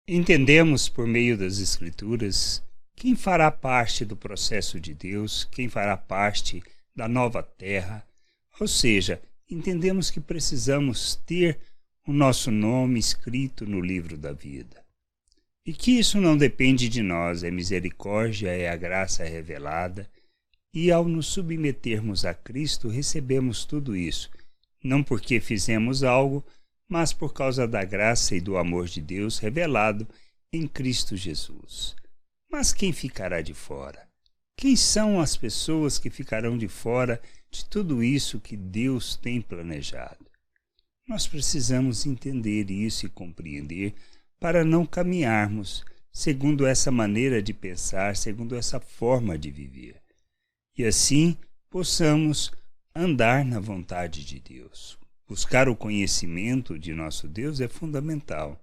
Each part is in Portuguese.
Entendemos por meio das Escrituras quem fará parte do processo de Deus, quem fará parte da nova terra, ou seja, entendemos que precisamos ter o nosso nome escrito no livro da vida. E que isso não depende de nós, é misericórdia, é a graça revelada, e ao nos submetermos a Cristo recebemos tudo isso, não porque fizemos algo, mas por causa da graça e do amor de Deus revelado em Cristo Jesus. Mas quem ficará de fora? Quem são as pessoas que ficarão de fora de tudo isso que Deus tem planejado? Nós precisamos entender isso e compreender para não caminharmos segundo essa maneira de pensar, segundo essa forma de viver. E assim possamos andar na vontade de Deus. Buscar o conhecimento de nosso Deus é fundamental.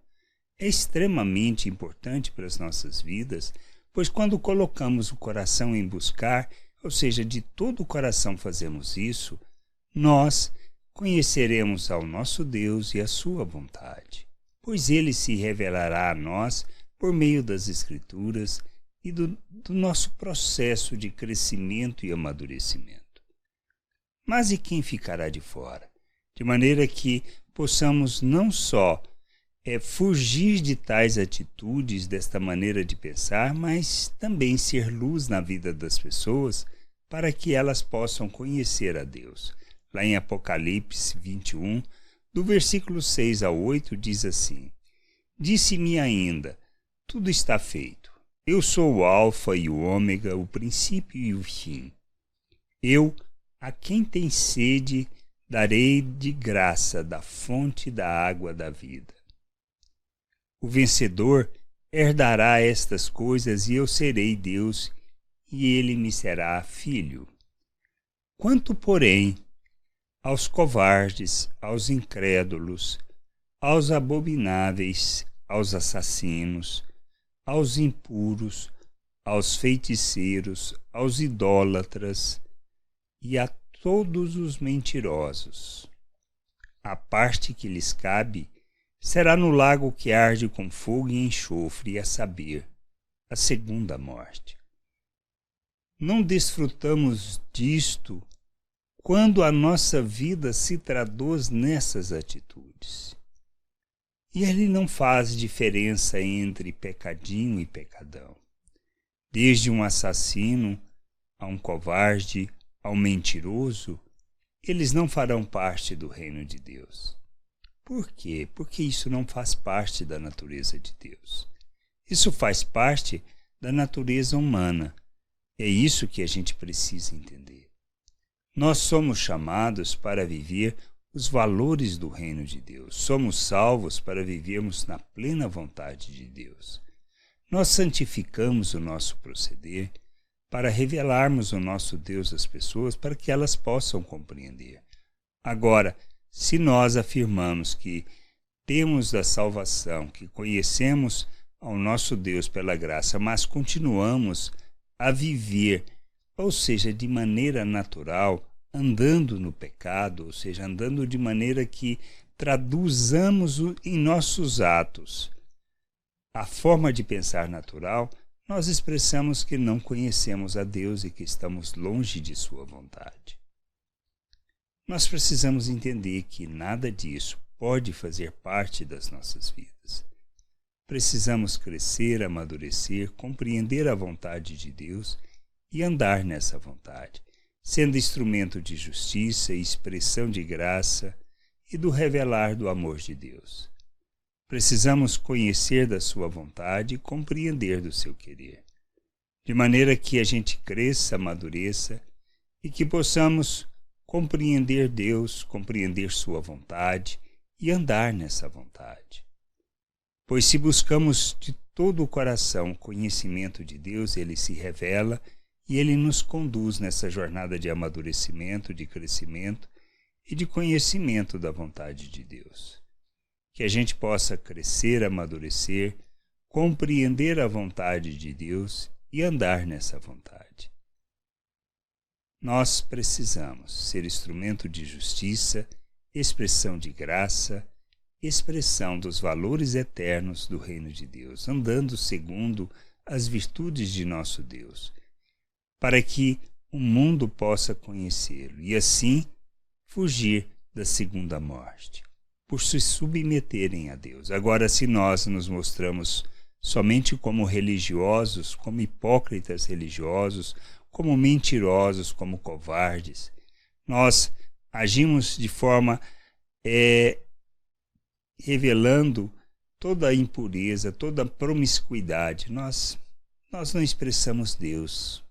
É extremamente importante para as nossas vidas, pois quando colocamos o coração em buscar, ou seja, de todo o coração fazemos isso, nós conheceremos ao nosso Deus e a sua vontade, pois Ele se revelará a nós por meio das Escrituras e do nosso processo de crescimento e amadurecimento. Mas e quem ficará de fora? De maneira que possamos não só fugir de tais atitudes, desta maneira de pensar, mas também ser luz na vida das pessoas para que elas possam conhecer a Deus. Lá em Apocalipse 21, do versículo 6 ao 8, diz assim: Disse-me ainda, tudo está feito. Eu sou o Alfa e o Ômega, o princípio e o fim. Eu, a quem tem sede, darei de graça da fonte da água da vida. O vencedor herdará estas coisas e eu serei Deus e ele me será filho. Quanto, porém, aos covardes, aos incrédulos, aos abomináveis, aos assassinos, aos impuros, aos feiticeiros, aos idólatras e a todos os mentirosos, a parte que lhes cabe será no lago que arde com fogo e enxofre, a saber, a segunda morte. Não desfrutamos disto quando a nossa vida se traduz nessas atitudes. E ele não faz diferença entre pecadinho e pecadão. Desde um assassino a um covarde, ao mentiroso, eles não farão parte do reino de Deus. Por quê? Porque isso não faz parte da natureza de Deus. Isso faz parte da natureza humana. É isso que a gente precisa entender. Nós somos chamados para viver os valores do reino de Deus. Somos salvos para vivermos na plena vontade de Deus. Nós santificamos o nosso proceder para revelarmos o nosso Deus às pessoas, para que elas possam compreender. Agora, se nós afirmamos que temos a salvação, que conhecemos ao nosso Deus pela graça, mas continuamos a viver, ou seja, de maneira natural, andando no pecado, ou seja, andando de maneira que traduzamos em nossos atos a forma de pensar natural, nós expressamos que não conhecemos a Deus e que estamos longe de sua vontade. Nós precisamos entender que nada disso pode fazer parte das nossas vidas. Precisamos crescer, amadurecer, compreender a vontade de Deus e andar nessa vontade, sendo instrumento de justiça e expressão de graça e do revelar do amor de Deus. Precisamos conhecer da sua vontade e compreender do seu querer, de maneira que a gente cresça, amadureça e que possamos compreender Deus, compreender sua vontade e andar nessa vontade. Pois se buscamos de todo o coração o conhecimento de Deus, ele se revela e ele nos conduz nessa jornada de amadurecimento, de crescimento e de conhecimento da vontade de Deus. Que a gente possa crescer, amadurecer, compreender a vontade de Deus e andar nessa vontade. Nós precisamos ser instrumento de justiça, expressão de graça expressão dos valores eternos do reino de Deus, andando segundo as virtudes de nosso Deus, para que o mundo possa conhecê-lo e assim fugir da segunda morte, por se submeterem a Deus. Agora, se nós nos mostramos somente como religiosos, como hipócritas religiosos, como mentirosos, como covardes, nós agimos de forma revelando toda a impureza, toda a promiscuidade. Nós não expressamos Deus,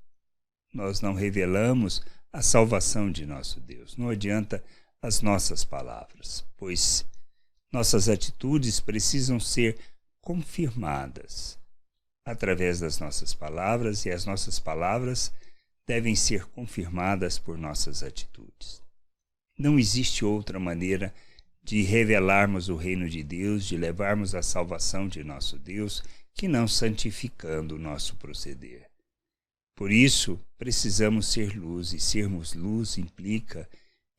nós não revelamos a salvação de nosso Deus. Não adianta as nossas palavras, pois nossas atitudes precisam ser confirmadas através das nossas palavras, e as nossas palavras devem ser confirmadas por nossas atitudes. Não existe outra maneira de revelarmos o reino de Deus, de levarmos a salvação de nosso Deus, que não santificando o nosso proceder. Por isso, precisamos ser luz, e sermos luz implica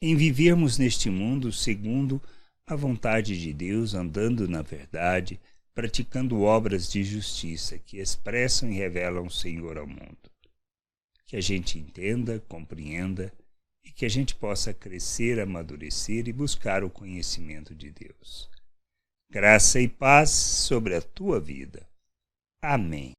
em vivermos neste mundo segundo a vontade de Deus, andando na verdade, praticando obras de justiça que expressam e revelam o Senhor ao mundo. Que a gente entenda, compreenda e que a gente possa crescer, amadurecer e buscar o conhecimento de Deus. Graça e paz sobre a tua vida. Amém.